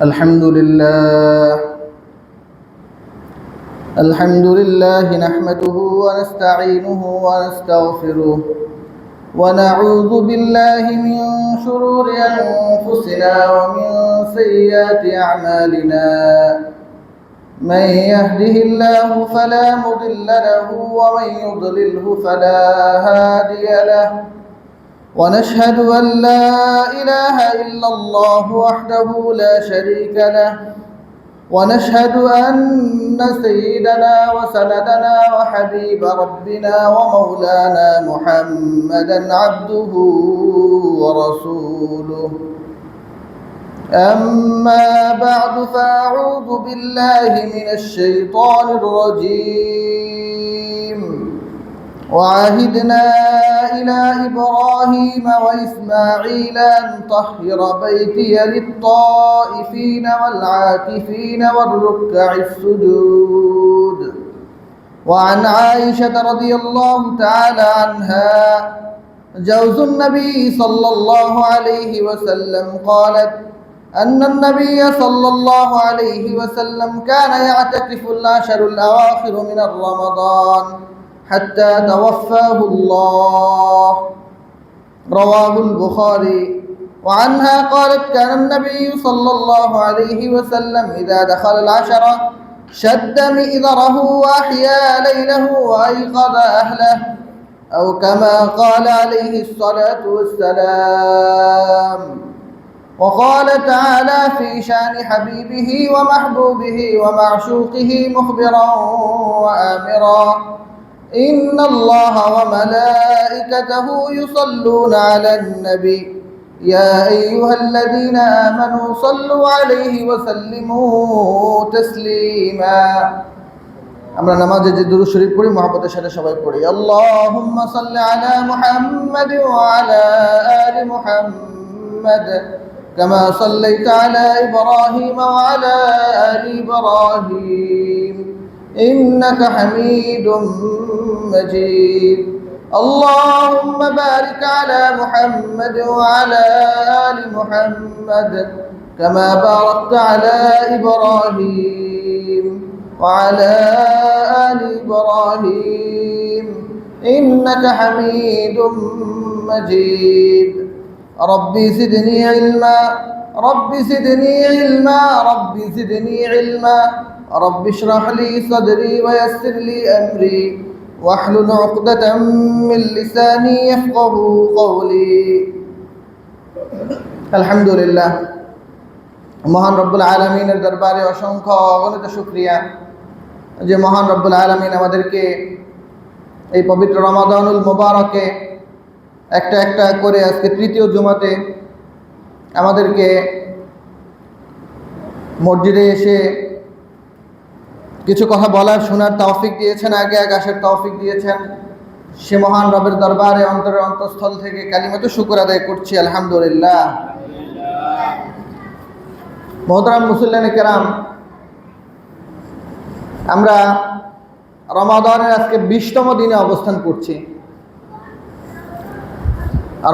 الحمد لله نحمده ونستعينه ونستغفره ونعوذ بالله من شرور أنفسنا ومن سيئات أعمالنا من يهده الله فلا مضل له ومن يضلله فلا هادي له ونشهد أن لا إله إلا الله وحده لا شريك له ونشهد أن سيدنا وسندنا وحبيب ربنا ومولانا محمدا عبده ورسوله أما بعد فأعوذ بالله من الشيطان الرجيم وعهدنا إلى إبراهيم وإسماعيل أن طهر بيتي للطائفين والعاكفين والركع السجود وعن عائشة رضي الله تعالى عنها زوج النبي صلى الله عليه وسلم قالت أن النبي صلى الله عليه وسلم كان يعتكف العشر الأواخر من رمضان حتى توفاه الله رواه البخاري وعنها قالت كان النبي صلى الله عليه وسلم إذا دخل العشرة شد مئذره وأحيا ليله وأيقظ أهله أو كما قال عليه الصلاة والسلام وقال تعالى في شان حبيبه ومحبوبه ومعشوقه مخبرا وآمرا إن الله وملائكته يصلون على النبي يا أيها الذين آمنوا صلوا عليه وسلموا تسليما আমরা নামাজে যে দুরূদ শরীফ পড়ি মহব্বতের সাথে সবাই পড়ি আল্লাহুম্মা সাল্লি আলা মুহাম্মাদ ওয়া আলা আলি মুহাম্মাদ কামা সাল্লাইতা আলা ইব্রাহিম ওয়া আলা আলি ইব্রাহিম ইন্নাকা হামিদুম মাজিদ اللهم بارك على محمد وعلى آل محمد كما باركت على إبراهيم وعلى آل إبراهيم إنك حميد مجيد ربي زدني علما ربي زدني علما ربي زدني علما رب اشرح لي صدري ويسر لي أمري واحلل عقدة من لساني يفقه قولي الحمد لله মহান রব্বুল আলামিনের দরবারে অসংখ্য অগণিত শুকরিয়া যে মহান রব্বুল আলামিন আমাদেরকে এই পবিত্র রমাদানুল মুবারকে একটা একটা করে আজকে তৃতীয় জুমাতে আমাদেরকে মসজিদে এসে কিছু কথা বলার শোনার তৌফিক দিয়েছেন, আগে আসার তৌফিক দিয়েছেন। সে মহান রবের দরবারে অন্তরের অন্তঃস্থল থেকে কালিমাতুশ শুকর আদায় করছি আলহামদুলিল্লাহ। মোহতারাম মুসল্লিয়ানে কেরাম, আমরা রমাদানের আজকে 20তম দিনে অবস্থান করছি।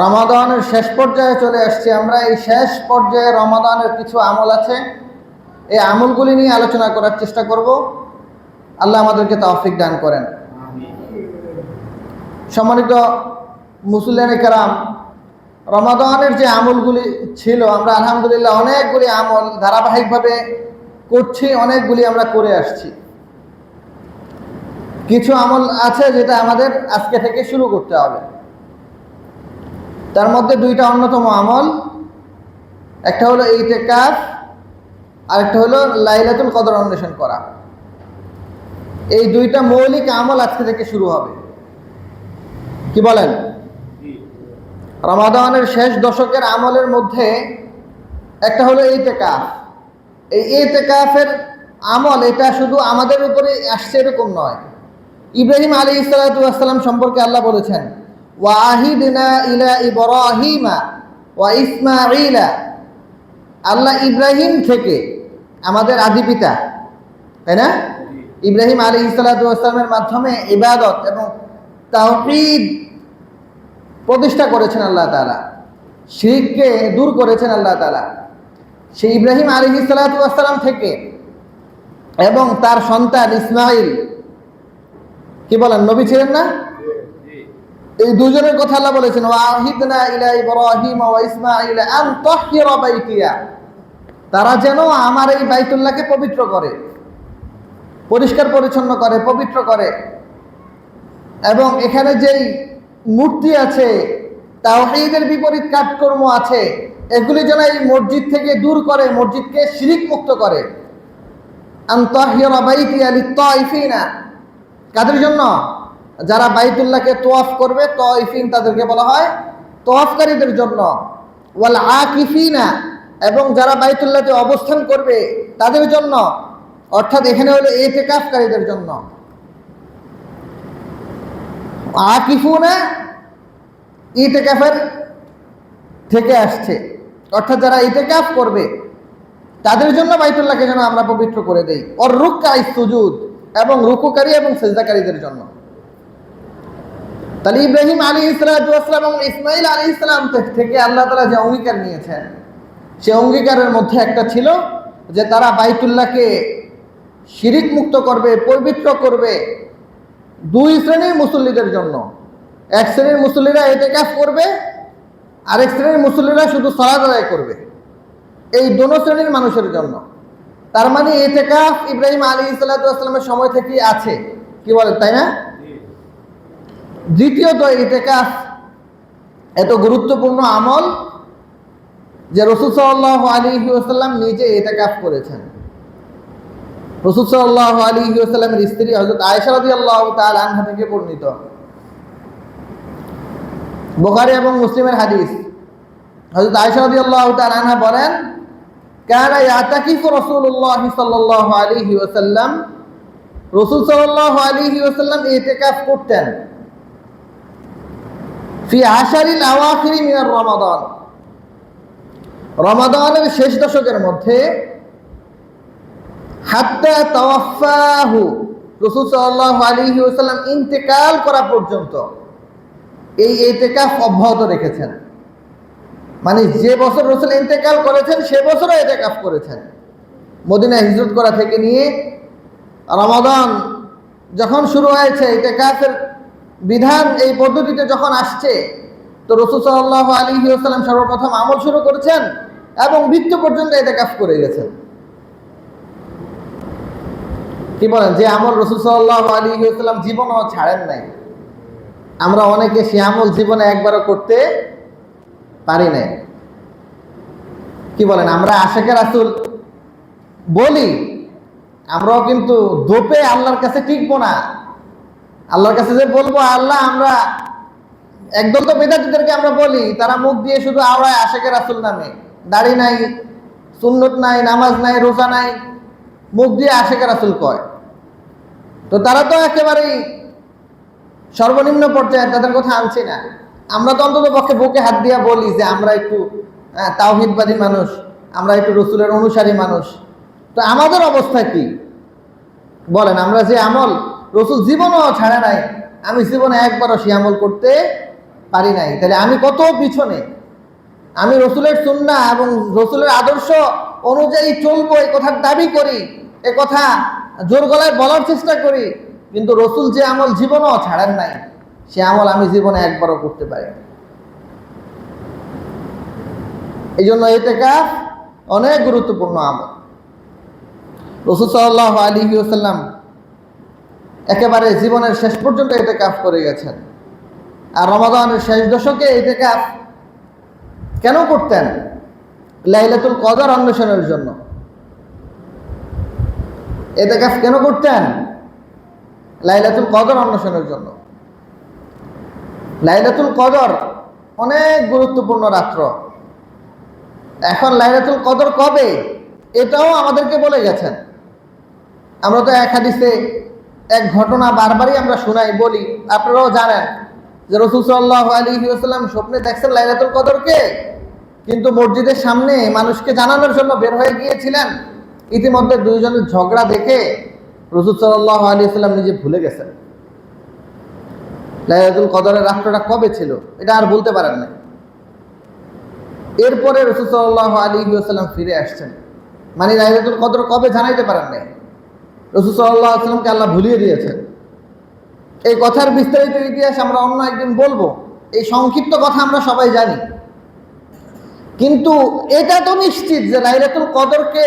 রমাদানের শেষ পর্যায়ে চলে আসছি আমরা। এই শেষ পর্যায়ে রমাদানের কিছু আমল আছে, এই আমলগুলি নিয়ে আলোচনা করার চেষ্টা করব। আল্লাহ আমাদেরকে তৌফিক দান করেন। সম্মানিত মুসল্লিয়ানে কেরাম, রমাদানের যে আমলগুলি ছিল, আমরা আলহামদুলিল্লাহ অনেকগুলি আমল ধারাবাহিকভাবে করছি, অনেকগুলি আমরা করে আসছি। কিছু আমল আছে যেটা আমাদের আজকে থেকে শুরু করতে হবে। তার মধ্যে দুইটা অন্যতম আমল, একটা হলো ইতিকাফ আর একটা হলো লাইলাতুল কদর অন্বেষণ করা। এই দুইটা মৌলিক আমল আজকে থেকে শুরু হবে। কি বলেন? রমাদানের শেষ দশকের আমলের মধ্যে একটা হলো ইতিকাফ। এই ইতিকাফের আমল এটা শুধু আমাদের উপরে আসছে এরকম নয়। ইব্রাহিম আলাইহিস সালাতু ওয়াস সালাম সম্পর্কে আল্লাহ বলেছেন, ওয়াহিদনা ইলা ইব্রাহিমা ওয়া ইসমাঈলা। আল্লাহ ইব্রাহিম থেকে, আমাদের আদি পিতা, তাই না, ইব্রাহিম আলাইহিস সালাতু ওয়াস সালামের মাধ্যমে ইবাদত এবং তাওহীদ প্রতিষ্ঠা করেছেন আল্লাহ তাআলা। শিরককে দূর করেছেন আল্লাহ তাআলা। সেই ইব্রাহিম আলাইহিস সালাতু ওয়াস সালাম থেকে এবং তার সন্তান ইসমাঈল, কি বলেন, নবী ছিলেন না? এই দুজনের কথা আল্লাহ বলেছেন, ওয়াহিদনা ইলা ইব্রাহিম ওয়া ইসমাঈল আন তাহহিরা বাইতিয়া, তারা যেন আমার এই বাইতুল্লাহকে পবিত্র করে, পরিষ্কার পরিচ্ছন্ন করে, পবিত্র করে। এবং এখানে যেই মূর্তি আছে, তাওহীদের বিপরীত কাজকর্ম আছে, এগুলি যেন এই মসজিদ থেকে দূর করে, মসজিদকে শিরক মুক্ত করে। আন তাহহিরা বাইতিয়া লিত-তাইফিনা, কাদের জন্য? যারা বাইতুল্লাহকে তোয়াফ করবে, তাইফিন তাদেরকে বলা হয়, তোয়াফকারীদের জন্য। ওয়াল আকিফিনা, এবং যারা বাইতুল্লাহতে অবস্থান করবে তাদের জন্য, অর্থাৎ এখানে হলো ইতিকাফকারীদের জন্য। আকিফুনা ইতিকাফের থেকে আসছে, অর্থাৎ যারা ইতিকাফ করবে তাদের জন্য বাইতুল্লাহকে যেন আমরা পবিত্র করে দেই। ওর রুকআই সুজুদ, এবং রুকুকারী এবং সিজদাকারীদের জন্য। তাহলে ইব্রাহিম আলাইহিস সালাতু ওয়াস সালাম এবং ইসমাঈল আলাইহিস সালাম থেকে আল্লাহ তাআলা যে অঙ্গীকার নিয়েছেন, সেই অঙ্গীকারের মধ্যে একটা ছিল যে তারা বাইতুল্লাহকে শিরক মুক্ত করবে, পবিত্র করবে দুই শ্রেণীর মুসল্লিদের জন্য। এক শ্রেণীর মুসল্লিরা ইতিকাফ করবে, আরেক শ্রেণীর মুসল্লিরা শুধু সালাত আদায় করবে, এই দোনো শ্রেণীর মানুষের জন্য। তার মানে ইতিকাফ ইব্রাহিম আলাইহিস সালাতু ওয়াস সালামের সময় থেকেই আছে, কি বলেন, তাই না? দ্বিতীয়ত, ইতিকাফ এত গুরুত্বপূর্ণ আমল যে রাসূল সাল্লাল্লাহু আলাইহি ওয়াসাল্লাম নিজে ইতিকাফ করেছেন। রাসূল সাল্লাল্লাহু আলাইহি ওয়াসাল্লামের স্ত্রী হযরত আয়েশা রাদিয়াল্লাহু তাআলা আনহা থেকে বর্ণিত, বুখারী এবং মুসলিমের হাদিস। হযরত আয়েশা রাদিয়াল্লাহু তাআলা আনহা বলেন, কানা ইয়াতাকিফু রাসূলুল্লাহ সাল্লাল্লাহু আলাইহি ওয়াসাল্লাম, রাসূল সাল্লাল্লাহু আলাইহি ওয়াসাল্লাম ইতিকাফ করতেন ফি আশারিল আওয়াখির মিনার রমাদান, রমাদানের শেষ দশকের মধ্যে, হাত্তা তাওয়াফাহু, রাসূল সাল্লাল্লাহু আলাইহি ওয়াসাল্লাম ইন্তেকাল করা পর্যন্ত এই ইতিকাফ অব্যাহত রেখেছেন। মানে যে বছর রাসূল ইন্তেকাল করেছেন সে বছরও ইতিকাফ করেছেন। মদিনায় হিজরত করা থেকে নিয়ে রমাদান যখন শুরু হয়েছে, ইতিকাফের বিধান এই পদ্ধতিতে যখন আসছে, তো রাসূল সাল্লাল্লাহু আলাইহি ওয়াসাল্লাম সর্বপ্রথম আমল শুরু করেছেন এবং মৃত্যু পর্যন্ত ইতিকাফ করে গেছেন। কি বলেন, যে আমল রাসূল সাল্লাল্লাহু আলাইহি ওয়াসাল্লাম জীবনও ছাড়েন নাই, আমরা অনেকে সে আমল জীবনে একবারও করতে পারি নাই। কি বলেন, আমরা আশিকে রাসূল বলি, আমরাও কিন্তু দোপে আল্লাহর কাছে টিকবো না। আল্লাহর কাছে যে বলবো আল্লাহ, আমরা একদল তো বেদাতীদেরকে আমরা বলি, তারা মুখ দিয়ে শুধু আওড়ায় আশিকে রাসূল নামে, দাড়ি নাই, সুন্নত নাই, নামাজ নাই, রোজা নাই, মুখ দিয়ে আশিকে রাসূল কয়। তো তারা তো একেবারেই সর্বনিম্ন পর্যায়ে, তাদের কথা আনছি না। আমরা তো অন্তত পক্ষে বুকে হাত দিয়া বলি যে আমরা একটু তাওহীদবাদী মানুষ, আমরা একটু রাসূলের অনুসারী মানুষ। তো আমাদের অবস্থা কি বলেন? আমরা যে আমল রাসূল জীবনও ছাড়ে নাই, আমি জীবনে একবারও সে আমল করতে পারি নাই, তাহলে আমি কত পিছনে। আমি রাসূলের সুন্নাহ এবং রাসূলের আদর্শ অনুযায়ী চলবো, এই কথার দাবি করি, এ কথা জোর গলায় বলার চেষ্টা করি, কিন্তু রাসূল যে আমল জীবনও ছাড়েন নাই, সে আমল আমি জীবনে একবারও করতে পারি। এই জন্য ইতিকাফ অনেক গুরুত্বপূর্ণ আমল। রাসূল সাল্লাল্লাহু আলাইহি ওয়াসাল্লাম একেবারে জীবনের শেষ পর্যন্ত ইতিকাফ করে গেছেন। আর রমাদানের শেষ দশকে ইতিকাফ কেন করতেন? লাইলাতুল কদর অন্বেষণের জন্য। ইতিকাফ কেন করতেন? লাইলাতুল কদর অন্বেষণের জন্য। লাইলাতুল কদর অনেক গুরুত্বপূর্ণ রাত্র। এখন লাইলাতুল কদর কবে, এটাও আমাদেরকে বলে গেছেন। আমরা তো এক হাদিসে এক ঘটনা বারবারই আমরা শোনাই, বলি, আপনারাও জানেন যে রাসূল সাল্লাল্লাহু আলাইহি ওয়াসাল্লাম স্বপ্নে দেখছেন লাইলাতুল কদরকে, কিন্তু মসজিদের সামনে মানুষকে জানানোর জন্য বের হয়ে গিয়েছিলেন। ইতিমধ্যে দুইজনের ঝগড়া দেখে রাসূল সাল্লাল্লাহু আলাইহি ওয়াসাল্লাম নিজে ভুলে গেছেন লাইলাতুল কদরের রাত্রটা কবে ছিল, এটা আর বলতে পারেন না। এরপরে রাসূল সাল্লাল্লাহু আলাইহি ওয়াসাল্লাম ফিরে আসছেন, মানে লাইলাতুল কদর কবে জানাইতে পারেন নাই। রাসূল সাল্লাল্লাহু আলাইহি ওয়াসাল্লামকে আল্লাহ ভুলিয়ে দিয়েছেন। এই কথার বিস্তারিত ইতিহাস আমরা অন্য একদিন বলবো, এই সংক্ষিপ্ত কথা আমরা সবাই জানি। কিন্তু এটা তো নিশ্চিত যে লাইলাতুল কদরকে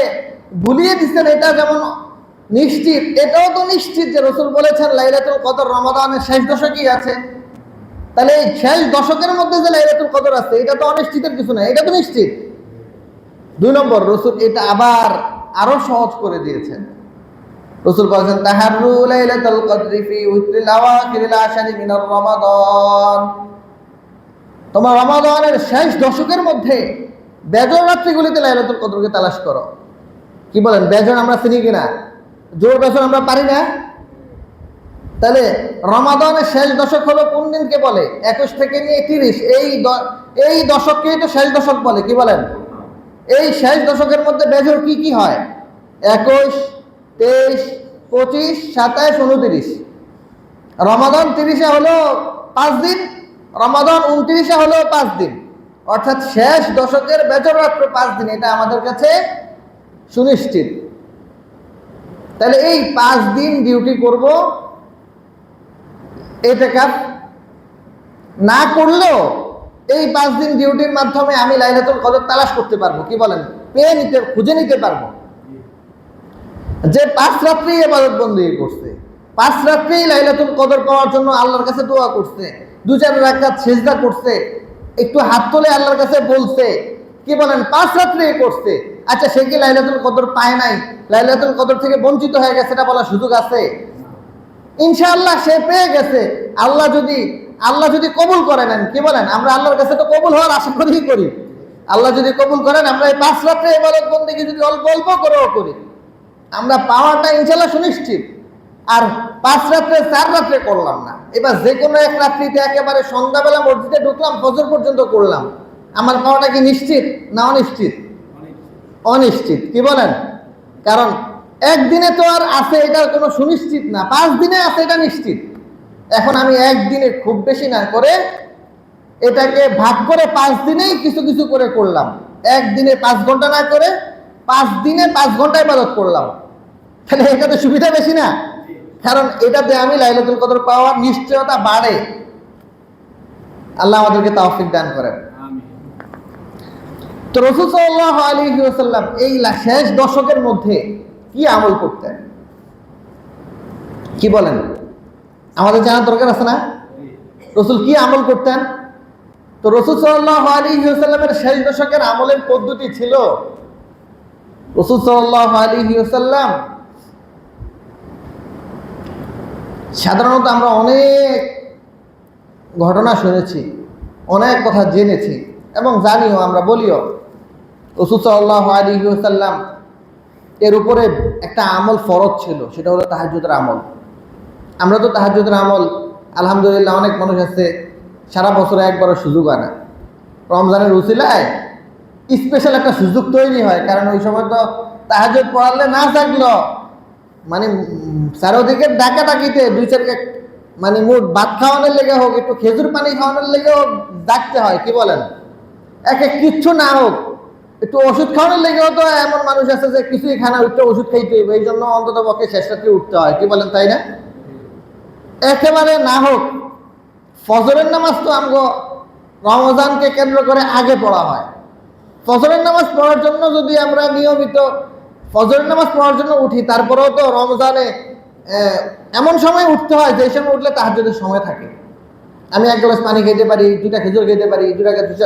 ভুলিয়ে দিচ্ছেন, এটা যেমন নিশ্চিত, এটাও তো নিশ্চিত যে রাসূল বলেছেন লাইলাতুল কদর রমাদানের শেষ দশকেই আছে। তাহলে এই শেষ দশকের মধ্যে যে লাইলাতুল কদর আছে, এটা তো অনিশ্চিতের কিছু না, এটা তো নিশ্চিত। 2 নম্বর, রাসূল এটা আবার আরো সহজ করে দিয়েছেন। রাসূল বলেছেন তাহাররু লাইলাতুল কদরি ফি উতরিল আওয়াখিরিল আশরি মিনার রমাদান। তোমার রমাদানের শেষ দশকের মধ্যে বেজর রাত্রিগুলিতে লাইলাতুল কদরকে তালাশ করো। কি বলেন, বেজর আমরা চিনি কিনা? জোর বেজর আমরা পারি না। তাহলে রমাদানের শেষ দশক হলো কোন দিনকে বলে? 21 থেকে নিয়ে 30, এই দশককেই তো শেষ দশক বলে। কি বলেন? এই শেষ দশকের মধ্যে বেজর কি কি হয়? 21, 23, 25, 27, 29। রমাদান 30-এ হলো 5 দিন, রমাদান 29-এ হলো 5 দিন, অর্থাৎ শেষ দশকের বেজর রাত্র 5 দিন, এটা আমাদের কাছে সুনিশ্চিত। তাহলে এই 5 দিন ডিউটি করব, ইতিকাফ না করলেও এই 5 দিন ডিউটির মাধ্যমে আমি লাইলাতুল কদর তালাশ করতে পারবো। কি বলেন? খুঁজে নিতে পারবো। যে 5 রাত্রি ইবাদত বন্দেগী করছে, 5 রাত্রি লাইলাতুল কদর পাওয়ার জন্য আল্লাহর কাছে দোয়া করছে, 2-4 রাকাত সিজদা করছে, একটু হাত তুলে আল্লাহর কাছে বলছে, কি বলেন, 5 রাত্রি করছে, আচ্ছা সে কি লাইলাতুল কদর পায় নাই, লাইলাতুল কদর থেকে বঞ্চিত হয়ে গেছে, এটা বলার সুযোগ আছে? ইনশাআল্লাহ সে পেয়ে গেছে। আল্লাহ যদি কবুল করে নেন, কি বলেন, আমরা আল্লাহর কাছে তো কবুল হওয়ার আশা করি। আল্লাহ যদি কবুল করেন, আমরা এই 5 রাত্রে ইবাদত বন্দেগী যদি অল্প অল্প করেও করি, আমরা পাওয়াটা ইনশাআল্লাহ সুনিশ্চিত। আর 5 রাত্রে 4 রাত্রে করলাম না, এবার যে কোনো এক রাত্রিতে একেবারে সন্ধ্যাবেলা মসজিদে ঢুকলাম, ফজর পর্যন্ত করলাম, আমার পাওয়াটা কি নিশ্চিত না অনিশ্চিত? অনিশ্চিত। কি বলেন? কারণ একদিনে তো আর আছে এটা কোনো সুনিশ্চিত না, 5 দিনে আছে এটা নিশ্চিত। এখন আমি একদিনে খুব বেশি না করে এটাকে ভাগ করে 5 দিনেই কিছু কিছু করে করলাম, একদিনে 5 ঘন্টা না করে 5 দিনে 5 ঘন্টা ইবাদত করলাম, তাহলে এটাতে সুবিধা বেশি না? কারণ এটাতে আমি লাইলাতুল কদর পাওয়ার নিশ্চয়তা বাড়ে। আল্লাহ আমাদেরকে তৌফিক দান করেন। তো রাসূল সাল্লাল্লাহু আলাইহি ওয়াসাল্লাম এই শেষ দশকের মধ্যে কি আমল করতেন, কি বলেন? আমাদের জানার দরকার আছে না? রাসূল কি আমল করতেন? তো রাসূল সাল্লাল্লাহু আলাইহি ওয়াসাল্লামের শেষ দশকের আমলের পদ্ধতি ছিল, রাসূল সাল্লাল্লাহু আলাইহি ওয়াসাল্লাম সাধারণত আমরা অনেক ঘটনা শুনেছি, অনেক কথা জেনেছি এবং জানিও, আমরা বলিও। রাসূল সাল্লাল্লাহু আলাইহি ওয়াসাল্লাম এর উপরে একটা আমল ফরজ ছিল, সেটা হলো তাহাজ্জুদের আমল। আমরা তো তাহাজ্জুদের আমল আলহামদুলিল্লাহ অনেক মানুষ আছে সারা বছরে একবারও সুযোগ হয় না, রমজানের উসিলায় স্পেশাল একটা সুযোগ তৈরি হয়, কারণ ওই সময় তো তাহাজ্জুদ পড়ালে না থাকলো মানে চারোদিকে ডাকাডাকিতে 2-4 মানে মুঠ ভাত খাওয়ানোর লেগে হোক, একটু খেজুর পানি খাওয়ানোর লেগে হোক ডাকতে হয়। কি বলেন? কিচ্ছু না হোক, একটু ওষুধ খাওয়ানোর লেগেও তো এমন মানুষ আছে যে কিছুই খানা উঠতে ওষুধ খাইতে হইবে, এই জন্য অন্তত পক্ষে শেষ রাত্রে উঠতে হয়। কি বলেন, তাই না? একেবারে না হোক ফজরের নামাজ তো আমগো রমজানকে কেন্দ্র করে আগে পড়া হয়। ফজরের নামাজ পড়ার জন্য যদি আমরা নিয়মিত ফজরের নামাজ পড়ার জন্য উঠি, তারপরেও তো রমজানে এমন সময় উঠতে হয় যে সময় উঠলে তাহাজ্জুদের সময় থাকে। আমি 1 গ্লাস পানি খেতে পারি, 2টা খেজুর খেতে পারি, 2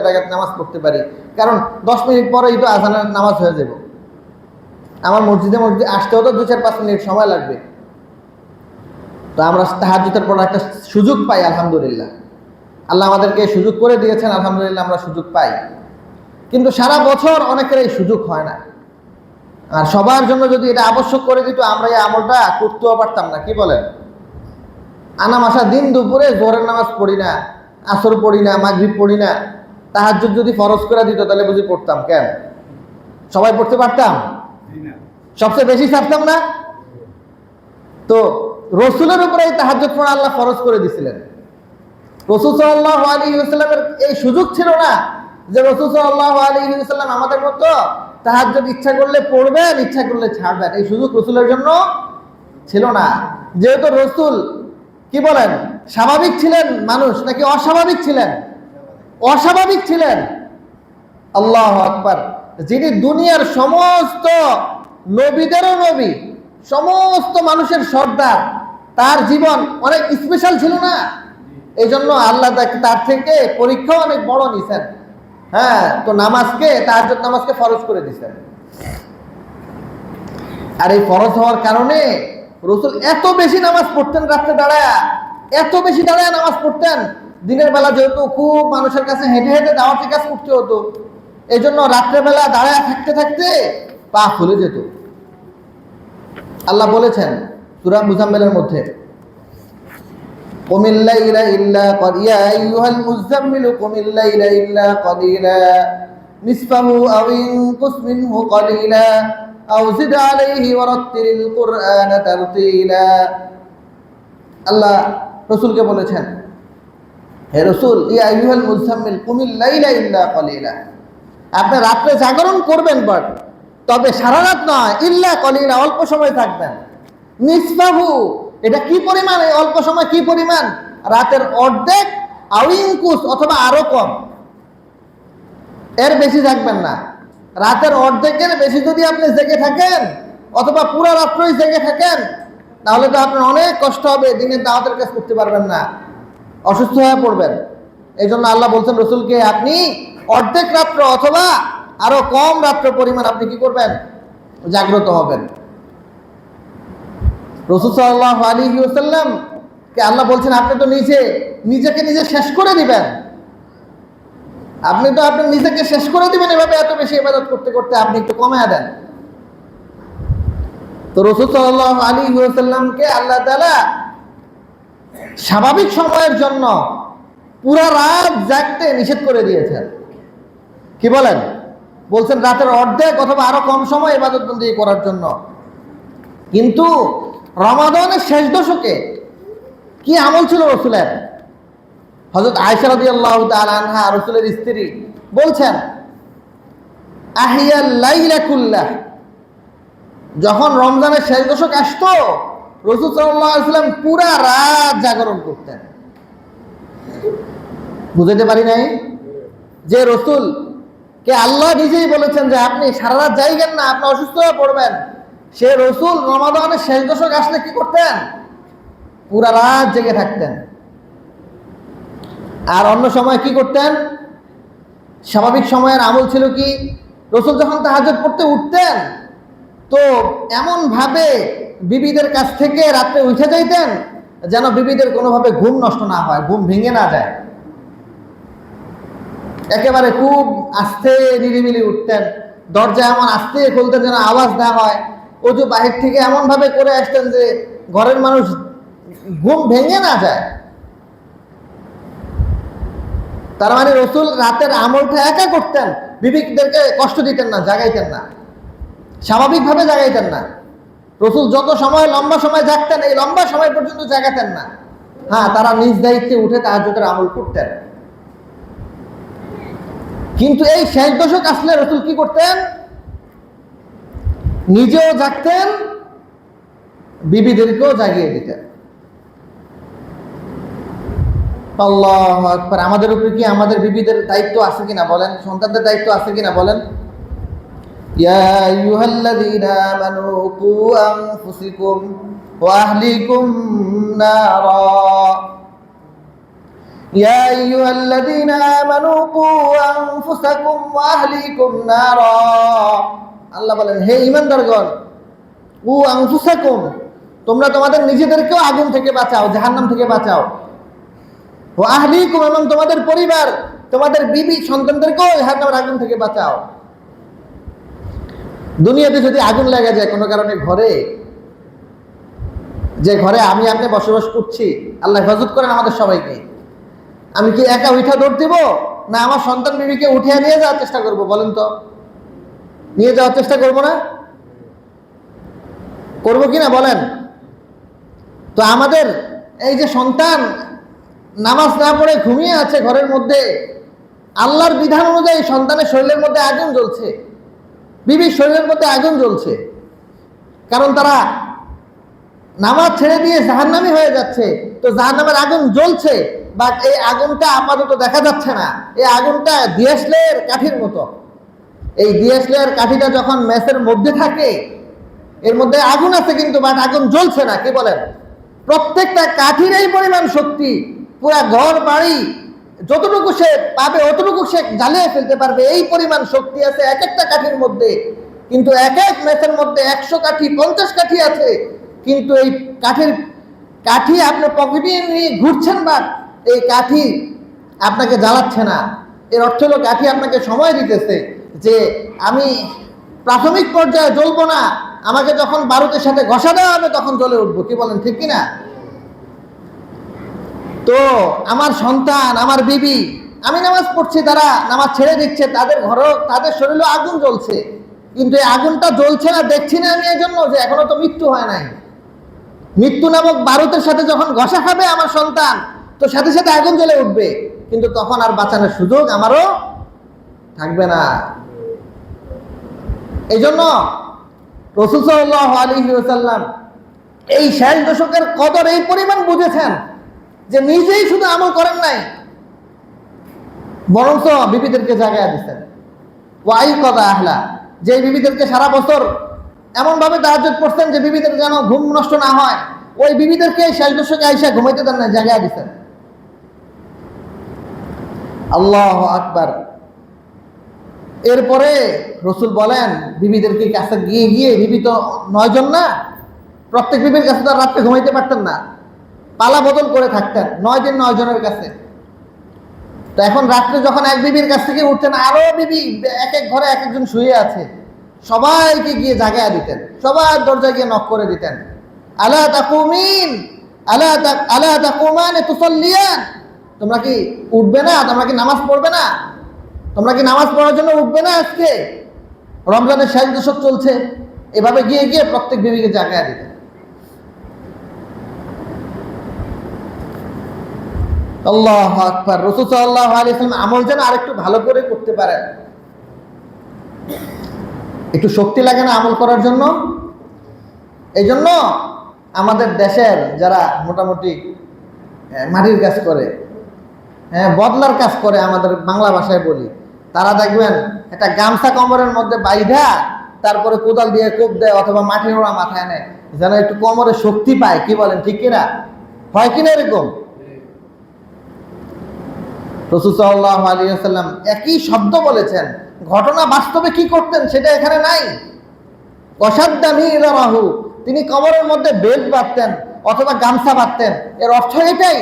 রাকাত নামাজ পড়তে পারি, কারণ 10 মিনিট পরেই তো আজানের নামাজ হয়ে যাব। আমার মসজিদে আসতেও তো 2-4-5 মিনিট সময় লাগবে। তো আমরা তাহাজ্জুদের পড়ার একটা সুযোগ পাই, আলহামদুলিল্লাহ। আল্লাহ আমাদেরকে সুযোগ করে দিয়েছেন, আলহামদুলিল্লাহ আমরা সুযোগ পাই। কিন্তু সারা বছর অনেকের এই সুযোগ হয় না। আর সবার জন্য যদি এটা আবশ্যক করে দিত, আমরা এই আমলটা করতেও পারতাম না। কি বলেন? আনা মাসা দিন দুপুরে জোহরের নামাজ পড়ি না, আসর পড়ি না, মাগরিব পড়ি না, তাহাজ্জুদ যদি ফরজ করে দিত তাহলে বুঝি পড়তাম? কেন? সবাই পড়তে পারতাম? সবচেয়ে বেশি ছাড়তাম না? তো রসুলের উপরে এই তাহাজ্জুদ পড়া আল্লাহ ফরজ করে দিছিলেন। রাসূল সাল্লাল্লাহু আলাইহি ওয়াসাল্লামের এই সুযোগ ছিল না যে রাসূল সাল্লাল্লাহু আলাইহি ওয়াসাল্লাম আমাদের মতো তাহাজ্জুদ ইচ্ছা করলে পড়বেন, ইচ্ছা করলে ছাড়বেন, এই সুযোগ রাসূলের জন্য ছিল না। যেহেতু রাসূল কি বলেন, স্বাভাবিক ছিলেন মানুষ নাকি অস্বাভাবিক ছিলেন? অস্বাভাবিক ছিলেন। আল্লাহু আকবার। যিনি দুনিয়ার সমস্ত নবীদেরও নবী, সমস্ত মানুষের সর্দার, তার জীবন অনেক স্পেশাল ছিল না? এই জন্য আল্লাহ তার থেকে পরীক্ষা অনেক বড় নিছেন। হ্যাঁ, তো নামাজকে, তাহাজ্জুদ নামাজকে ফরজ করে দিয়েছেন। আর এই ফরজ হওয়ার কারণে রাসূল এত বেশি নামাজ পড়তেন, রাত্রে দাঁড়ায় এত বেশি দাঁড়ায় নামাজ পড়তেন। দিনের বেলা যেহেতু খুব মানুষের কাছে হেঁটে হেঁটে দাওয়াতি কাজ করতে হতো, এই জন্য রাত্রেবেলা দাঁড়ায় থাকতে থাকতে পা ফুলে যেত। আল্লাহ বলেছেন সূরা মুজাম্মিলের মধ্যে, কুমিল লাইলা ইল্লা ক্বালিয়া আইয়ুহাল মুযাম্মিলু কুমিল লাইলা ইল্লা ক্বালিলা নিসফাহু আও ইনকুস মিনহু ক্বালিলা আও জিদ আলাইহি ওয়ারাত্তিলিল কুরআনা তারতিলা। আল্লাহ রাসূলকে বলেছেন, হে রাসূল, ইয়া আইয়ুহাল মুযাম্মিল কুমিল লাইলা ইল্লা ক্বালিলা, আপনি রাত্রে জাগরণ করবেন, তবে সারা রাত নয়, ইল্লা ক্বালিলা, অল্প সময় থাকবেন। নিসফাহু, এটা কি পরিমাণ? এই অল্প সময় কি পরিমাণ? রাতের অর্ধেক, আও ইনকুস, অথবা আরো কম, এর বেশি থাকবেন না। রাতের অর্ধেকের বেশি যদি আপনি জেগে থাকেন অথবা পুরো রাত্রই জেগে থাকেন, তাহলে তো আপনার অনেক কষ্ট হবে, দিনের দাওয়াতের কাজ করতে পারবেন না, অসুস্থ হয়ে পড়বেন। এই জন্য আল্লাহ বলছেন রাসূলকে, আপনি অর্ধেক রাত্র অথবা আরো কম রাত্র পরিমাণ আপনি কি করবেন? জাগ্রত হবেন। রাসূল সাল্লাল্লাহু আলাইহি ওয়াসাল্লাম কে আল্লাহ বলছেন, আপনি তো নিজেকে নিজে শেষ করে দিবেন, আপনি নিজেকে শেষ করে দিবেন এভাবে এত বেশি ইবাদত করতে করতে, আপনি একটু কমায়া দেন। তো রাসূল সাল্লাল্লাহু আলাইহি ওয়াসাল্লামকে আল্লাহ তাআলা স্বাভাবিক সময়ের জন্য পুরা রাত জাগতে নিষেধ করে দিয়েছেন। কি বলেন? বলছেন রাতের অর্ধেক অথবা আরো কম সময় ইবাদত বন্দেগী করার জন্য। কিন্তু রমাদানের শেষ দশকে কি আমল ছিল রাসূলের? হযরত আয়েশা রাদিয়াল্লাহু তাআলা আনহা, রাসূলের স্ত্রী, বলছেন, আহিয়াল লাইলা কুল্লাহ, যখন রমজানের শেষ দশক আসতো রাসূল সাল্লাল্লাহু আলাইহি ওয়াসাল্লাম পুরা রাত জাগরণ করতেন। বুঝাতে পারি নাই যে রাসূল কে আল্লাহ নিজেই বলেছেন যে আপনি সারা রাত জাগেন না, আপনি অসুস্থ হয়ে পড়বেন। সে রাসূল রমাদানের শেষ দশক আসলে কি করতেন? পুরা রাত জেগে থাকতেন। আর অন্য সময় কি করতেন? স্বাভাবিক সময়ের আমল ছিল কি, রাসূল যখন তাহাজ্জুদ পড়তে উঠতেন তো এমন ভাবে বিবিদের কাছ থেকে রাত্রে উঠে যাইতেন যেন বিবিদের কোনোভাবে ঘুম নষ্ট না হয়, ঘুম ভেঙে না যায়। একেবারে খুব আস্তে নিরিবিলি উঠতেন, দরজা এমন আস্তে খুলতেন যেন আওয়াজ না হয়, ওযু বাহির থেকে এমন ভাবে করে আসতেন যে ঘরের মানুষ ঘুম ভেঙে না যায়। তার মানে রাসূল রাতের আমলটা একা করতেন, বিবিদেরকে কষ্ট দিতেন না, জাগাইতেন না, স্বাভাবিকভাবে জাগাইতেন না। রাসূল যত সময় লম্বা সময় জাগতেন, এই লম্বা সময় পর্যন্ত জাগাতেন না। হ্যাঁ, তারা নিজ দায়িত্বে উঠে তাহাজ্জুদের আমল করতেন। কিন্তু এই শেষ দশক আসলে রাসূল কি করতেন? নিজেও জাগতেন, বিবিদেরকেও জাগিয়ে দিতেন। আল্লাহু আকবার। আমাদের উপরে কি আমাদের বিবিদের দায়িত্ব আছে কিনা বলেন? সন্তানদের দায়িত্ব আছে কিনা বলেন? ইয়া আইয়ুহাল্লাযীনা আমানু কু আনফুসাকুম ওয়া আহলিকুম নারা, ইয়া আইয়ুহাল্লাযীনা আমানু কু আনফুসাকুম ওয়া আহলিকুম নারা। আল্লাহ বলেন, হে ঈমানদারগণ, কু আনফুসাকুম, তোমরা তোমাদের নিজেদেরকেও আগুন থেকে বাঁচাও, জাহান্নাম থেকে বাঁচাও। ও আহলিকুম, এবং তোমাদের পরিবার, তোমাদের বিবি সন্তানদেরকেও জাহান্নামের আগুন থেকে বাঁচাও। দুনিয়াতে যদি আগুন লেগে যায় কোনো কারণে ঘরে, যে ঘরে আমি আপনি বসবাস করছি, আল্লাহ হেফাজত করেন আমাদের সবাইকে, আমি কি একা উঠা দৌড় দিব, না আমার সন্তান বিবিকে উঠিয়ে নিয়ে যাওয়ার চেষ্টা করব? বলেন তো, নিয়ে যাওয়ার চেষ্টা করব না? করব কিনা বলেন? তো আমাদের এই যে সন্তান নামাজ না পড়ে ঘুমিয়ে আছে ঘরের মধ্যে, আল্লাহর বিধান অনুযায়ী সন্তানের শরীরের মধ্যে আগুন জ্বলছে, বিবির শরীরের মধ্যে আগুন জ্বলছে, কারণ তারা নামাজ ছেড়ে দিয়ে জাহান্নামী হয়ে যাচ্ছে। তো জাহান্নামের আগুন জ্বলছে, বাট এই আগুনটা আপাতত দেখা যাচ্ছে না। এই আগুনটা ডিএসএলআর কাঠির মতো। এই ডিএসএলআর কাঠিটা যখন ম্যাচের মধ্যে থাকে, এর মধ্যে আগুন আছে কিন্তু বাট আগুন জ্বলছে না। কি বলেন? প্রত্যেকটা কাঠির এই পরিমাণ শক্তি, পুরা ঘর বাড়ি যতটুকু সে পাবে অতটুকু সে জ্বালিয়ে ফেলতে পারবে, এই পরিমাণ শক্তি আছে এক একটা কাঠির মধ্যে। কিন্তু এক এক ম্যাচের মধ্যে 100 কাঠি 50 কাঠি আছে, কিন্তু এই কাঠি আপনি পকেটে নিয়ে ঘুরছেন, বাট এই কাঠি আপনাকে জ্বালাচ্ছে না। এর অর্থ হলো কাঠি আপনাকে সময় দিতেছে যে আমি প্রাথমিক পর্যায়ে জ্বলবো না, আমাকে যখন বারুদের সাথে ঘষা দেওয়া হবে তখন জ্বলে উঠবো। কি বলেন, ঠিক কিনা? তো আমার সন্তান, আমার বিবি, আমি নামাজ পড়ছি, তারা নামাজ ছেড়ে দিচ্ছে, তাদের ঘরেও তাদের শরীরে আগুন জ্বলছে, কিন্তু এই আগুনটা জ্বলছে না দেখছি না আমি এই জন্য যে এখনো তো মৃত্যু হয় নাই। মৃত্যু নামক বারুদের সাথে যখন ঘষা খাবে আমার সন্তান, তো সাথে সাথে আগুন জ্বলে উঠবে, কিন্তু তখন আর বাঁচানোর সুযোগ আমারও থাকবে না। এই জন্য রাসূল সাল্লাল্লাহু আলাইহি ওয়াসাল্লাম এই ৬০ দশকের কদর এই পরিমাণ বুঝেছেন যে নিজেই শুধু আমল করেন নাই, বরঞ্চ বিবিদেরকে জাগায়া দিচ্ছেন। ওয়াই কদা আহলা, যে বিবিদেরকে সারা বছর এমনভাবে তাহাজ্জুদ পড়ছেন যে বিবিদের যেন ঘুম নষ্ট না হয়, ওই বিবিদেরকে ৬০ দশকে আইসা ঘুমাইতে দেন না, জাগায়া দিচ্ছেন। আল্লাহু আকবার। এরপরে রসুল বলেন বিবিদেরকে কাছে গিয়ে গিয়ে, বিবি তো ৯ জন না, প্রত্যেক বিবির কাছে তো রাত্রে ঘুমাইতে পারতেন না, পালা বদল করে থাকতেন ৯ দিন ৯ জনের কাছে। তো এখন রাত্রে যখন এক বিবির কাছ থেকে উঠতেন, আরো বিবি এক এক ঘরে এক একজন শুয়ে আছে, সবাইকে গিয়ে জাগায়া দিতেন, সবার দরজায় গিয়ে নক করে দিতেন। আলা তাকুমিন আলা তাকুমান তুসাল্লিয়ান, তোমরা কি উঠবে না? তোমরা কি নামাজ পড়বে না? তোমরা কি নামাজ পড়ার জন্য উঠবে না? আজকে রমজানের ৬০ দশক চলছে। এভাবে গিয়ে গিয়ে প্রত্যেক বিবিকে জাগায়া দিতেন। আল্লাহু আকবার। রাসূল সাল্লাল্লাহু আলাইহি ওয়াসাল্লাম আমল যেন আরেকটু ভালো করে করতে পারেন। একটু শক্তি লাগে না আমল করার জন্য? এই জন্য আমাদের দেশের যারা মোটামুটি মাটির কাজ করে, বদলার কাজ করে, আমাদের বাংলা ভাষায় বলি, তারা দেখবেন একটা গামছা কোমরের মধ্যে বাইধা তারপরে কোদাল দিয়ে কোপ দেয় অথবা মাটির ওড়া মাথায় নেয়, যেন একটু কোমরে শক্তি পায়। কি বলেন, ঠিক কিনা? হয় কিনা এরকম? রাসূল সাল্লাল্লাহু আলাইহি ওয়াসাল্লাম একই শব্দ বলেছেন, ঘটনা বাস্তবে কি করতেন সেটা এখানে নাই। কসাদ্দামিরাহু, তিনি কোমরের মধ্যে বেল্ট বাঁধতেন অথবা গামছা বাঁধতেন। এর অর্থ এটাই।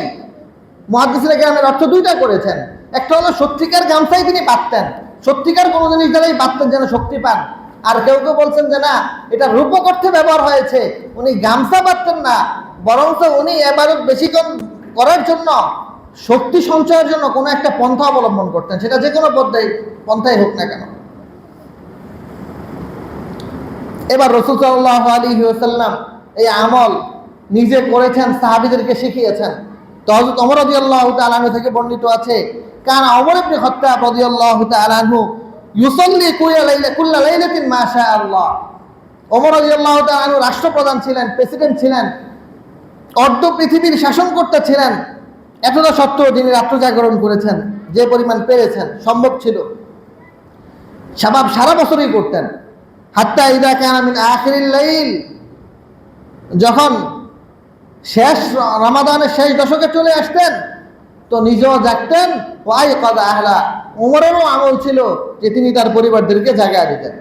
মুহাদ্দিসিনে কেরামের অর্থ দুইটা করেছেন। একটা হলো সত্যিকার গামছাই তিনি বাঁধতেন, সত্যিকার কোনো জিনিস দ্বারাই বাঁধতেন যেন শক্তি পান। আর কেউ কেউ বলছেন যে না, এটা রূপক অর্থে ব্যবহার হয়েছে, উনি গামছা বাঁধতেন না, বরঞ্চ উনি ইবাদত বেশিক্ষণ করার জন্য, শক্তি সঞ্চয়ের জন্য কোনো একটা পন্থা অবলম্বন করতেন, সেটা যে কোনো পন্থাই হোক না কেন। এবার রাসূল সাল্লাল্লাহু আলাইহি ওয়াসাল্লাম এই আমল নিজে করেছেন, সাহাবীদেরকে শিখিয়েছেন। তো হযরত ওমর রাদিয়াল্লাহু তাআলা আনহু থেকে বর্ণিত আছে, কানা ওমর ইবনে খাত্তাব রাদিয়াল্লাহু তাআলা আনহু ইউসাল্লি কুল্লা লাইলাতিন মা শা আল্লাহ। ওমর রাদিয়াল্লাহু তাআলা আনহু রাষ্ট্রপ্রধান ছিলেন, প্রেসিডেন্ট ছিলেন, অর্ধ পৃথিবীর শাসনকর্তা ছিলেন। এতটা সত্ত্বেও তিনি রাত্র জাগরণ করেছেন, যে পরিমাণ পেরেছেন, সম্ভব ছিল। সারা বছরই করতেন। হাত্তা ইযা কানা মিন আখিরিল লাইল, যখন শেষ রমাদানের শেষ দশকে চলে আসতেন তো নিজেও জাগতেন। ওয়াই কদা আহলা, ওমরেরও আমল ছিল যে তিনি তার পরিবারদেরকে জাগায়া দিতেন।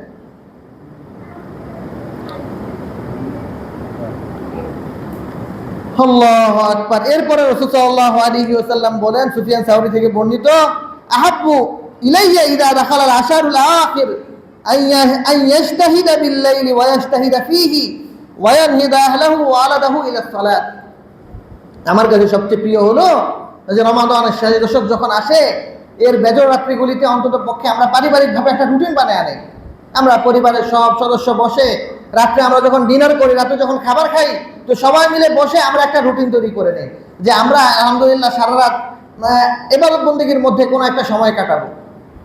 আল্লাহু আকবার। এরপরে রাসূল সাল্লাল্লাহু আলাইহি ওয়াসাল্লাম বলেন, সুফিয়ান সাউরি থেকে বর্ণিত, আহাব্বু ইলাইয়া ইযা দাখালাল আশারুল আখির আন ইয়াজতাহিদা বিল লাইলি ওয়া ইয়াজতাহিদা ফীহি ওয়া ইয়ানহিদা আহলাহু ওয়া ওয়ালাদাহু ইলা সালাত। আমার কাছে সবচেয়ে প্রিয় হলো যে রমাদানের ৬০ দশক যখন আসে, এর বেজর রাত্রিগুলিতে অন্তত পক্ষে আমরা পারিবারিকভাবে একটা রুটিন বানিয়ে আনি। আমরা পরিবারের সব সদস্য বসে রাত্রে আমরা যখন ডিনার করি, রাত্রে যখন খাবার খাই, তো সবাই মিলে বসে আমরা একটা রুটিন তৈরি করে নিই যে আমরা আলহামদুলিল্লাহ সারা রাত ইবাদত বন্দেগীর মধ্যে কোনো একটা সময় কাটাবো।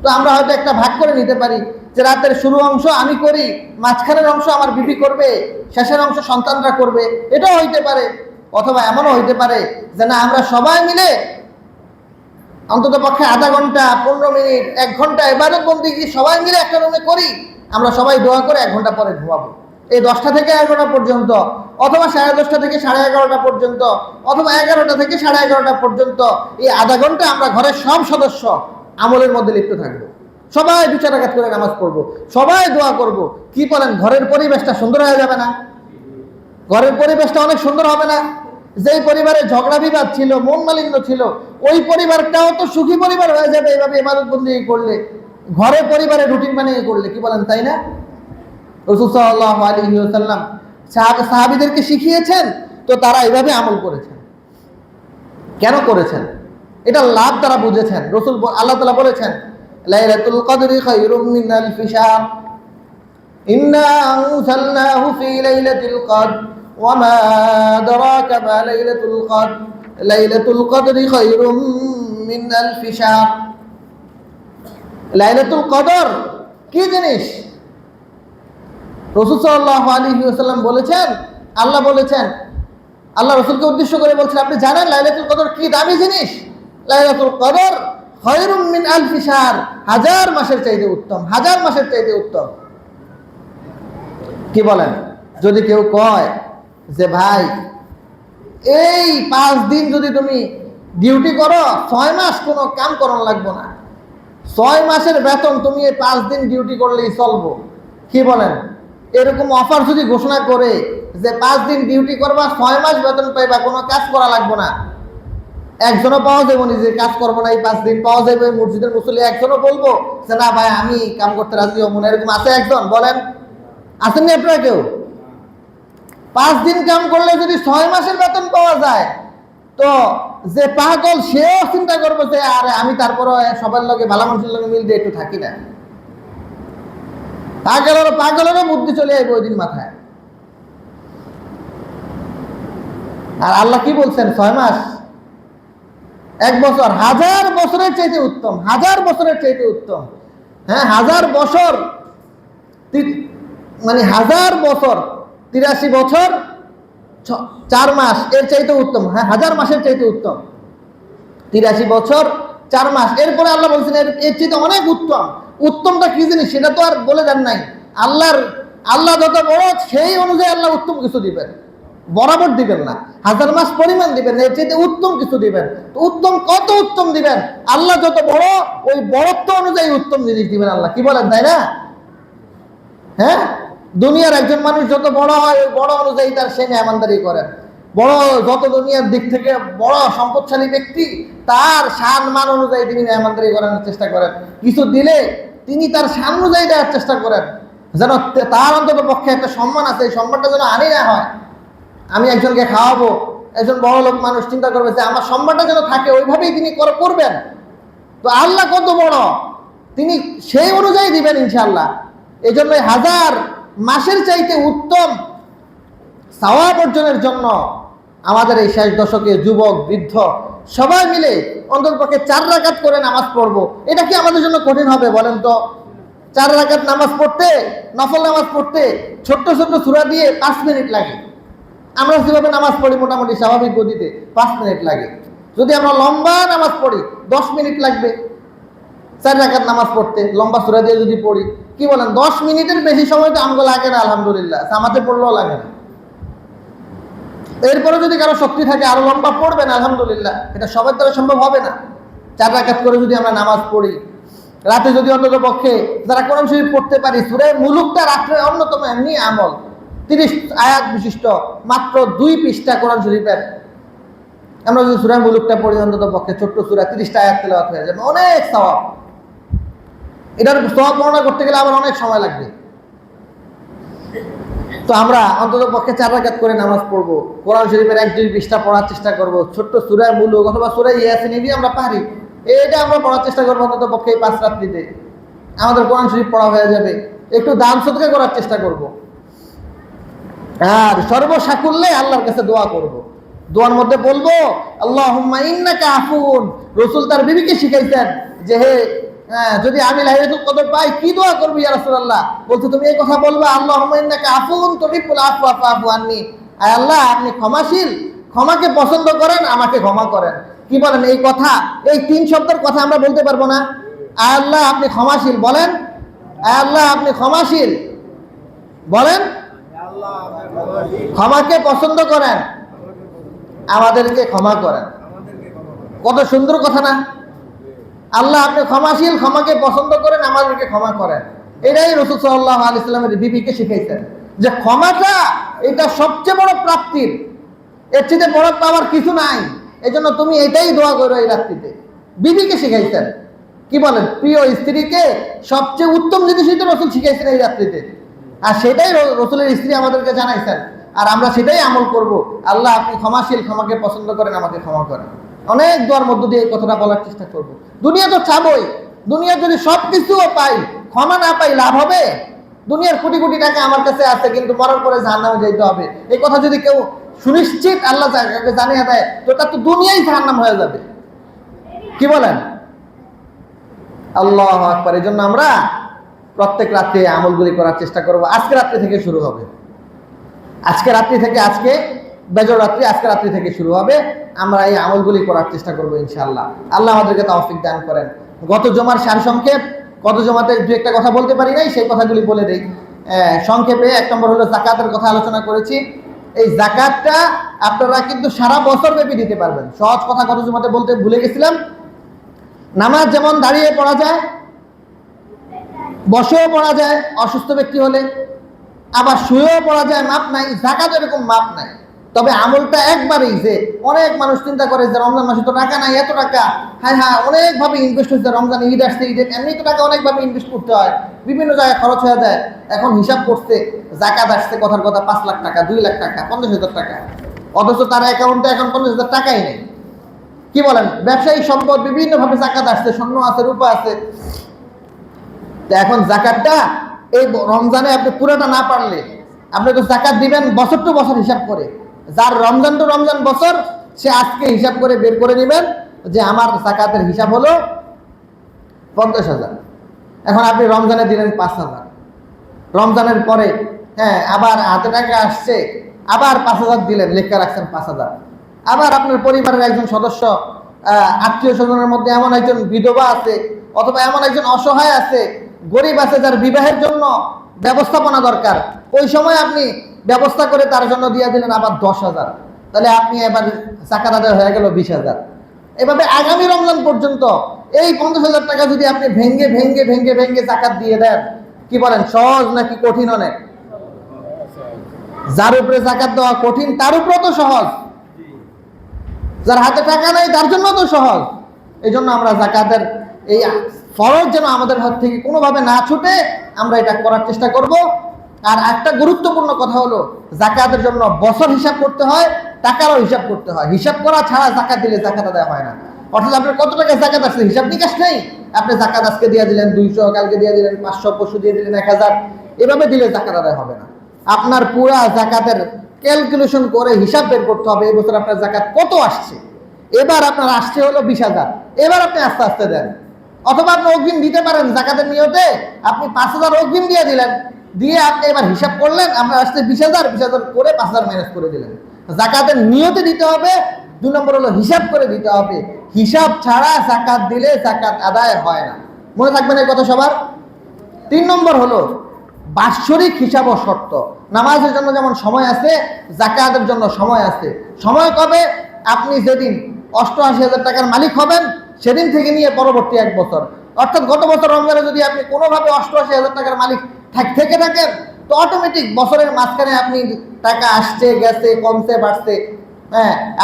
তো আমরা হয়তো একটা ভাগ করে নিতে পারি যে রাতের শুরু অংশ আমি করি, মাঝখানের অংশ আমার বিবি করবে, শেষের অংশ সন্তানরা করবে, এটাও হইতে পারে। অথবা এমনও হইতে পারে যে না, আমরা সবাই মিলে অন্তত পক্ষে আধা ঘন্টা, 15 মিনিট, 1 ঘন্টা ইবাদত বন্দেগী সবাই মিলে একটা রুমে করি, আমরা সবাই দোয়া করে 1 ঘন্টা পরে ঘুমাবো। এই 10টা থেকে 11টা পর্যন্ত, অথবা 10:30 থেকে 11:30 পর্যন্ত, অথবা 11টা থেকে 11:30 পর্যন্ত এই আধা ঘন্টা আমরা ঘরের সব সদস্য আমলের মধ্যে লিপ্ত থাকবো। সবাই 2 রাকাত করে নামাজ পড়বো, সবাই দোয়া করব। কি বলেন, ঘরের পরিবেশটা সুন্দর হয়ে যাবে না? ঘরের পরিবেশটা অনেক সুন্দর হবে না? যেই পরিবারে ঝগড়া বিবাদ ছিল, মন মালিন্য ছিল, ওই পরিবারটাও তো সুখী পরিবার হয়ে যাবে এইভাবে ইবাদত বন্দেগী করলে, ঘরে পরিবারে রুটিন বানিয়ে করলে। কি বলেন, তাই না? রাসূল সাল্লাল্লাহু আলাইহি ওয়াসাল্লাম সাহাবীদেরকে শিখিয়েছেন, তো তারা এইভাবে আমল করেছেন। কেন করেছেন? এটা লাভ তারা বুঝেছেন। রাসূল, আল্লাহ তাআলা বলেছেন, লাইলাতুল কদরি খায়রুম মিন আলফি শাহর, ইন্না আনজালনাহু ফি লাইলাতিল কদর ওয়া মা আদরাকা মা লাইলাতুল কদর, লাইলাতুল কদরি খায়রুম মিন আলফি শাহর। লাইলাতুল কদর কি জিনিস? রাসূল সাল্লাল্লাহু আলাইহি ওয়াসাল্লাম বলেছেন, আল্লাহ বলেছেন, আল্লাহ রাসূলকে উদ্দেশ্য করে বলছেন, আপনি জানেন লাইলাতুল কদর কি দামি জিনিস? লাইলাতুল কদর খায়রুম মিন আলফি শাহর, 1000 মাসের চাইতে উত্তম, 1000 মাসের চাইতে উত্তম। কি বলেন? যদি কেউ কয় যে ভাই এই 5 দিন যদি তুমি ডিউটি করো, 6 মাস কোনো কাম করন লাগবো না, 6 মাসের বেতন তুমি এই 5 দিন ডিউটি করলেই চলবো। কি বলেন? এরকম অফার যদি ঘোষণা করে যে 5 দিন ডিউটি করবা, 6 মাস বেতন পাইবা, কোনো কাজ করা লাগবে না, একজনও পাওয়া যাবে না যে কাজ করবো না এই 5 দিন? পাওয়া যাবে? মসজিদের মুসল্লি একজনও বলবো যে না ভাই আমি কাম করতে রাজি হবো না? এরকম আছে একজন? বলেন, আসেননি আপনারা কেউ? 5 দিন কাম করলে যদি 6 মাসের বেতন পাওয়া যায়, তো যে পাগল সেও চিন্তা করবো যে আরে আমি তারপরে সবার লগে, ভালো মানুষের লগে মিল দিয়ে একটু থাকি না। পাগলেরও বুদ্ধি চলে আসবে ওই দিন মাথায়। আর আল্লাহ কি বলছেন? 6 মাস, 1 বছর, 1000 বছরের চাইতে উত্তম, 1000 বছরের চাইতে উত্তম। হ্যাঁ, 1000 বছর মানে 1000 বছর, 83 বছর 4 মাস এর চাইতে উত্তম। হ্যাঁ, 1000 মাসের চাইতে উত্তম 83 বছর 4 মাস। এরপরে আল্লাহ বলছেন এর চাইতে অনেক উত্তম। উত্তমটা কি জিনিস সেটা তো আর বলে দেন নাই। আল্লাহ যত বড় সেই অনুযায়ী আল্লাহ উত্তম কিছু দিবেন, বরাবর দিবেন না, 1000 মাস পরিমাণ দিবেন, এর চাইতে উত্তম কিছু দিবেন। তো উত্তম কত উত্তম দিবেন? আল্লাহ যত বড় ওই বড়ত্ব অনুযায়ী উত্তম জিনিস দিবেন আল্লাহ। কি বলেন, তাই না? হ্যাঁ, দুনিয়ার একজন মানুষ যত বড় হয় ওই বড় অনুযায়ী তার সে মেহমানদারি করেন। বড় যত দুনিয়ার দিক থেকে বড় সম্পদশালী ব্যক্তি, তার শান মান অনুযায়ী তিনি মেহমানদারি করানোর চেষ্টা করেন। কিছু দিলে তিনি তার শান অনুযায়ী দেওয়ার চেষ্টা করেন, যেন তার অন্তত পক্ষে একটা সম্মান আছে, এই সম্মানটা যেন আনি না হয়। আমি একজনকে খাওয়াবো, একজন বড় লোক মানুষ চিন্তা করবে যে আমার সম্মানটা যেন থাকে, ওইভাবেই তিনি করবেন। তো আল্লাহ কত বড়, তিনি সেই অনুযায়ী দিবেন ইনশাআল্লাহ। এই জন্য 1000 মাসের চাইতে উত্তম সওয়াব অর্জনের জন্য আমাদের এই শেষ দশকে যুবক বৃদ্ধ সবাই মিলে অন্ততপক্ষে 4 রাকাত করে নামাজ পড়বো। এটা কি আমাদের জন্য কঠিন হবে বলেন তো? 4 রাকাত নামাজ পড়তে, নফল নামাজ পড়তে ছোট্ট ছোট্ট সূরা দিয়ে 5 মিনিট লাগে। আমরা যেভাবে নামাজ পড়ি মোটামুটি স্বাভাবিক গতিতে 5 মিনিট লাগে। যদি আমরা লম্বা নামাজ পড়ি 10 মিনিট লাগবে 4 রাকাত নামাজ পড়তে, লম্বা সূরা দিয়ে যদি পড়ি। কি বলেন, 10 মিনিটের বেশি সময় তো আমগো লাগে না আলহামদুলিল্লাহ, জামাতে পড়লেও লাগে না। এরপরে যদি কারো শক্তি থাকে আরো লম্বা পড়বেন আলহামদুলিল্লাহ, এটা সবার দ্বারা সম্ভব হবে না। 4 রাকাত করে যদি আমরা নামাজ পড়ি, রাতে যদি অন্তত পক্ষে যারা কোরআন শরীফ পড়তে পারি, সূরা মুলুকটা রাত্রে অন্যতম এমনি আমল, 30 আয়াত বিশিষ্ট মাত্র 2 পৃষ্ঠা কোরআন শরীফের, আমরা যদি সূরা মুলুকটা পড়ি অন্তত পক্ষে ছোট্ট সূরা 30টা আয়াত তেলাওয়াত হয়ে যাবে, অনেক সওয়াব। এটার সওয়াব বর্ণনা করতে গেলে আবার অনেক সময় লাগবে। তো আমরা অন্তত পক্ষে 4 রাকাত করে নামাজ পড়বো, কোরআন শরীফের 1-2 পৃষ্ঠা পড়ার চেষ্টা করব, ছোট্ট সূরা মুলুক অথবা সূরা ইয়াসিন যদি আমরা পারি, এটা আমরা পড়ার চেষ্টা করবো অন্তত পক্ষে এই 5 রাত্রিতে। আমাদের কোরআন শরীফ পড়া হয়ে যাবে। একটু দান সদকা করার চেষ্টা করব, আর সর্বসাকুল্যে আল্লাহর কাছে দোয়া করব। দোয়ার মধ্যে বলবো আল্লাহুম্মা ইন্নাকা আফুন। রাসূল তার বিবিকে শিখাইতেন যে হে যদি আমি লাইলাতুল কদর পাই কি দোয়া করবো ইয়া রাসূলুল্লাহ? বলছে তুমি এই কথা বলবা, আল্লাহুম্মা ইন্নাকা আফুউন তুহিব্বুল আফওয়া ফাআফু আন্নী। আয় আল্লাহ, আপনি ক্ষমাশীল, ক্ষমাকে পছন্দ করেন, আমাকে ক্ষমা করেন। কি বলেন এই কথা? এই 3 শব্দের কথা আমরা বলতে পারবো না? আয় আল্লাহ আপনি ক্ষমাশীল, বলেন। আয় আল্লাহ আপনি ক্ষমাশীল, বলেন। ক্ষমাকে পছন্দ করেন, আমাদেরকে ক্ষমা করেন। কত সুন্দর কথা না? আল্লাহ আপনি ক্ষমাশীল, ক্ষমাকে পছন্দ করেন, আমাদেরকে ক্ষমা করেন। এটাই রাসূল সাল্লাল্লাহু আলাইহি সাল্লামের বিবিকে শিখাইছেন যে ক্ষমাটা এটা সবচেয়ে বড় প্রাপ্তির, এর চেয়ে বড় পাওয়ার কিছু নাই। এজন্য তুমি এটাই দোয়া করো এই রাত্রিতে। বিবিকে শিখাইছেন। কি বলেন? প্রিয় স্ত্রীকে সবচেয়ে উত্তম জিনিসই তো রাসূল শিখাইছেন এই রাত্রিতে, আর সেটাই রাসূলের স্ত্রী আমাদেরকে জানাইছেন, আর আমরা সেটাই আমল করব। আল্লাহ আপনি ক্ষমাশীল, ক্ষমাকে পছন্দ করেন, আমাকে ক্ষমা করেন। অনেক দোয়ার মধ্য দিয়ে এই কথাটা বলার চেষ্টা করব। দুনিয়া তো চাবই, দুনিয়া যদি সবকিছুও পাই, ক্ষমা না পাই লাভ হবে? দুনিয়ার কোটি কোটি টাকা আমার কাছে আছে, কিন্তু মরার পরে জাহান্নামে যেতে হবে, এই কথা যদি কেউ সুনিশ্চিত আল্লাহ জানিয়ে দেয়, তো তার তো দুনিয়াই জাহান্নাম হয়ে যাবে। কি বলেন? আল্লাহু আকবার। এই জন্য আমরা প্রত্যেক রাত্রে আমলগুলি করার চেষ্টা করব। আজকে রাত্রি থেকে শুরু হবে, আজকে রাত্রি থেকে, আজকে বেজর রাত্রি, আজকে রাত্রি থেকে শুরু হবে। আমরা এই আমলগুলি করার চেষ্টা করবো ইনশাআল্লাহ। আল্লাহ আমাদেরকে তৌফিক দান করেন। গত জুমার সারসংক্ষেপ, গত জুমাতে দু একটা কথা বলতে পারি নাই, সেই কথাগুলি বলে দেই সংক্ষেপে। 1 নম্বর হলো যাকাতের কথা আলোচনা করেছি। এই যাকাতটা আপনারা কিন্তু সারা বছর ব্যাপী দিতে পারবেন। সহজ কথা গত জুমাতে বলতে ভুলে গেছিলাম। নামাজ যেমন দাঁড়িয়ে পড়া যায়, বসেও পড়া যায় অসুস্থ ব্যক্তি হলে, আবার শুয়েও পড়া যায়, মাপ নাই। যাকাত এরকম মাপ নাই, তবে আমলটা একবারেই। যে অনেক মানুষ চিন্তা করে যে রমজান মাসে তো টাকা নাই, এত টাকা, হ্যাঁ হ্যাঁ অনেকভাবে ইনভেস্ট হচ্ছে, রমজান ঈদ আসছে, ঈদের এমনি তো টাকা অনেকভাবে ইনভেস্ট করতে হয়, বিভিন্ন জায়গায় খরচ হয়ে যায়। এখন হিসাব করছে যাকাত আসছে কথার কথা 5 লাখ টাকা, 2 লাখ টাকা, 50,000 টাকা, অথচ তার অ্যাকাউন্টে এখন 50,000 টাকাই নেই। কি বলেন? ব্যবসায়িক সম্পদ বিভিন্নভাবে যাকাত আসছে, স্বর্ণ আছে, রূপা আছে। তো এখন যাকাতটা এই রমজানে আপনি পুরোটা না পারলে, আপনি তো যাকাত দিবেন বছর টু বছর হিসাব করে। যার রমজান টু রমজান বছর, সে আজকে হিসাব করে বের করে নেবেন যে আমার যাকাতের হিসাব হলো 50,000। এখন আপনি রমজানে দিলেন 5,000, রমজানের পরে আবার হাতে টাকা আসছে, আবার 5,000 দিলেন, লেখা রাখছেন 5,000। আবার আপনার পরিবারের একজন সদস্য, আত্মীয় স্বজনের মধ্যে এমন একজন বিধবা আছে, অথবা এমন একজন অসহায় আছে, গরিব আছে, যার বিবাহের জন্য ব্যবস্থাপনা দরকার, ওই সময় আপনি ব্যবস্থা করে তার জন্য দিয়ে দিলেন আবার 10,000। তাহলে আপনি এবার যাকাত আদায় হয়ে গেল 20,000। এভাবে আগামী রমজান পর্যন্ত এই 50,000 টাকা যদি আপনি ভেঙ্গে ভেঙ্গে ভেঙ্গে ভেঙ্গে যাকাত দিয়ে দেন, কি বলেন, সহজ নাকি কঠিন? অনেক। যার উপরে যাকাত দেওয়া কঠিন, তার উপরে তো সহজ। যার হাতে টাকা নাই তার জন্য তো সহজ। এই জন্য আমরা যাকাতের এই ফরজ যেন আমাদের হাত থেকে কোনোভাবে না ছুটে, আমরা এটা করার চেষ্টা করব। আর একটা গুরুত্বপূর্ণ কথা হলো, যাকাতের জন্য বছর হিসাব করতে হয়, টাকারও হিসাব করতে হয়। হিসাব করা ছাড়া যাকাত দিলে যাকাত আদায় হয় না। অর্থাৎ আপনার কত টাকা যাকাত আসছে হিসাব নিকাশ নেই, আপনি যাকাত আজকে দিয়ে দিলেন 200, কালকে দিয়ে দিলেন 500, পরশু দিয়ে দিলেন 1000, এভাবে দিলে যাকাত আদায় হবে না। আপনার পুরা যাকাতের ক্যালকুলেশন করে হিসাব বের করতে হবে, এই বছর আপনার যাকাত কত আসছে। এবার আপনার আসছে হলো 20,000, এবার আপনি আস্তে আস্তে দেন। অথবা আপনি অগ্রিম দিতে পারেন, যাকাতের নিয়তে আপনি 5,000 অগ্রিম দিয়ে দিলেন, দিয়ে আপনি এবার হিসাব করলেন, আপনার আসছে 20,000, 20,000 করে 5,000 মাইনাস করে দিলেন। যাকাতের নিয়তে দিতে হবে। 2 নম্বর হলো হিসাব করে দিতে হবে। হিসাব ছাড়া যাকাত দিলে যাকাত আদায় হয় না। মনে থাকবেন এই কথা সবার। 3 নম্বর হলো বাৎসরিক হিসাব ও শর্ত। নামাজের জন্য যেমন সময় আছে, যাকাতের জন্য সময় আছে। সময় কবে? আপনি যেদিন 88,000 টাকার মালিক হবেন, সেদিন থেকে নিয়ে পরবর্তী 1 বছর। অর্থাৎ গত বছর রমজানে যদি আপনি কোনোভাবে 88,000 টাকার মালিক থেকে থাকেন, তো অটোমেটিক বছরের মাঝখানে আপনি টাকা আসছে গেছে, কমছে বাড়ছে,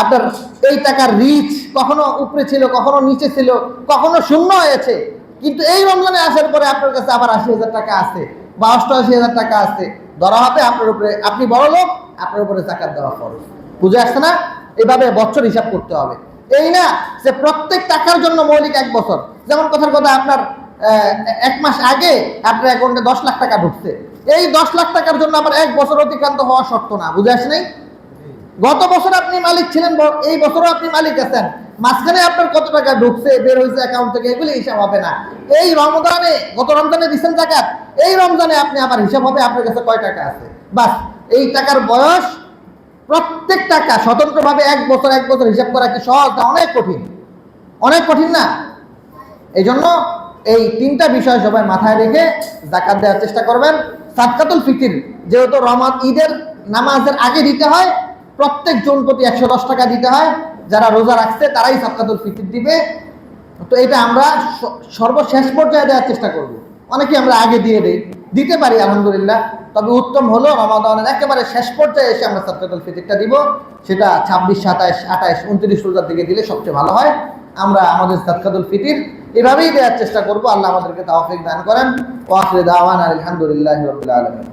আপনার এই টাকার রিচ কখনো উপরে ছিল, কখনো নিচে ছিল, কখনো শূন্য হয়েছে, কিন্তু এই রমজানে আসার পরে আপনার কাছে আবার 80,000 টাকা আছে বা 88,000 টাকা আছে, ধরা হবে আপনার উপরে, আপনি বড় লোক, আপনার উপরে যাকাত দেওয়া খরচ। বুঝে আসছে না? এইভাবে বছর হিসাব করতে হবে। এই না যে প্রত্যেক টাকার জন্য মৌলিক 1 বছর। যেমন কথার কথা, আপনার 1 মাস আগে আপনার অ্যাকাউন্টে 10 লাখ টাকা ঢুকছে, এই 10 লাখ টাকার জন্য আবার 1 বছর অতিক্রান্ত হওয়া শর্ত না। বুঝে আসে নাই? গত বছর আপনি মালিক ছিলেন, এই বছরও আপনি মালিক আছেন, মাঝখানে আপনার কত টাকা ঢুকছে বের হয়েছে অ্যাকাউন্ট থেকে এগুলি হিসাব হবে না। এই রমজানে, গত রমজানে দিচ্ছেন জাকাত, এই রমজানে আপনি আবার হিসাব হবে আপনার কাছে কয় টাকা আছে। বাস, এই টাকার বয়স, প্রত্যেক টাকা স্বতন্ত্রভাবে এক বছর হিসাব করা কি সহজ না? অনেক কঠিন, অনেক কঠিন না? এই জন্য এই তিনটা বিষয় সবাই মাথায় রেখে জাকাত দেওয়ার চেষ্টা করবেন। সাদকাতুল ফিতর যেহেতু ঈদের নামাজের আগে দিতে হয়, প্রত্যেক জন প্রতি 110 টাকা দিতে হয়। যারা রোজা রাখছে তারাই সাদকাতুল ফিতর দিবে। তো এটা আমরা সর্বশেষ পর্যায়ে দেওয়ার চেষ্টা করব। অনেকে আমরা আগে দিয়ে দিতে পারি আলহামদুলিল্লাহ, তবে উত্তম হলো রমাদানের একেবারে শেষ পর্যায়ে এসে আমরা সাদকাতুল ফিতরটা দিব। সেটা 26, 27, 28, 29 রোজার দিকে দিলে সবচেয়ে ভালো হয়। আমরা আমাদের সাদকাতুল ফিতর এভাবেই দেওয়ার চেষ্টা করব। আল্লাহ আমাদেরকে তৌফিক দান করেন। ওয়া আখিরু দাওয়ানা আলহামদুলিল্লাহি রাব্বিল আলামিন।